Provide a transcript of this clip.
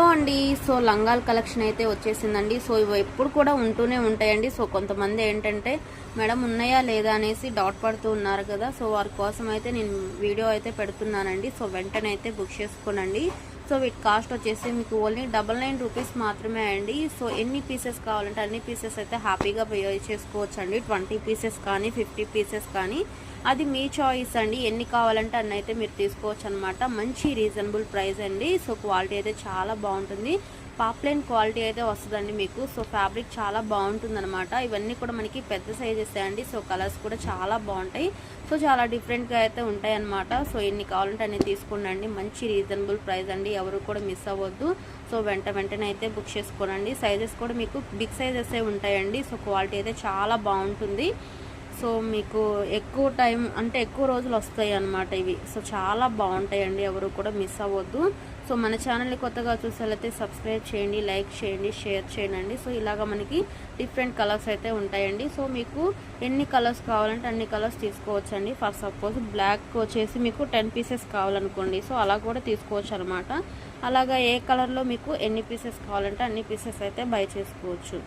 అండి so లంగాల collection అయితే వచ్చేసిందండి. సో ఇవి ఎప్పుడు కూడా ఉంటూనే ఉంటాయండి. సో కొంతమంది ఏంటంటే మేడం ఉన్నాయా లేదా అనేసి డౌట్ పడుతూ ఉన్నారు కదా. సో వారి కోసం అయితే నేను వీడియో అయితే పెడుతున్నానండి. సో వెంటనే అయితే బుక్ చేసుకోనండి. సో వీటి కాస్ట్ వచ్చేసి మీకు ఓన్లీ 99 రూపీస్ మాత్రమే అండి. సో ఎన్ని పీసెస్ కావాలంటే అన్ని పీసెస్ అయితే హ్యాపీగా పే చేసుకోవచ్చు అండి. 20 పీసెస్ కానీ 50 పీసెస్ కానీ అది మీ చాయిస్ అండి. ఎన్ని కావాలంటే అన్ని అయితే మీరు తీసుకోవచ్చు అనమాట. మంచి రీజనబుల్ ప్రైస్ అండి. సో క్వాలిటీ అయితే చాలా బాగుంటుంది. పాప్లైన్ క్వాలిటీ అయితే వస్తుందండి మీకు. సో ఫ్యాబ్రిక్ చాలా బాగుంటుంది అనమాట. ఇవన్నీ కూడా మనకి పెద్ద సైజెస్ అండి. సో కలర్స్ కూడా చాలా బాగుంటాయి. సో చాలా డిఫరెంట్గా అయితే ఉంటాయి అనమాట. సో ఎన్ని కావాలంటే అన్ని తీసుకోండి. మంచి రీజనబుల్ ప్రైస్ అండి. ఎవరు కూడా మిస్ అవ్వద్దు. సో వెంటనే అయితే బుక్ చేసుకోనండి. సైజెస్ కూడా మీకు బిగ్ సైజెస్ ఉంటాయండి. సో క్వాలిటీ అయితే చాలా బాగుంటుంది. సో మీకు ఎక్కువ టైం అంటే ఎక్కువ రోజులు వస్తాయి అన్నమాట ఇవి. సో చాలా బాగుంటాయండి. ఎవరు కూడా మిస్ అవ్వద్దు. సో మన ఛానల్ని కొత్తగా చూసేలైతే సబ్స్క్రైబ్ చేయండి, లైక్ చేయండి, షేర్ చేయండి. సో ఇలాగ మనకి డిఫరెంట్ కలర్స్ అయితే ఉంటాయండి. సో మీకు ఎన్ని కలర్స్ కావాలంటే అన్ని కలర్స్ తీసుకోవచ్చండి. ఫర్ సపోజ్ బ్లాక్ వచ్చేసి మీకు 10 పీసెస్ కావాలనుకోండి. సో అలా కూడా తీసుకోవచ్చు అనమాట. అలాగా ఏ కలర్లో మీకు ఎన్ని పీసెస్ కావాలంటే అన్ని పీసెస్ అయితే బై చేసుకోవచ్చు.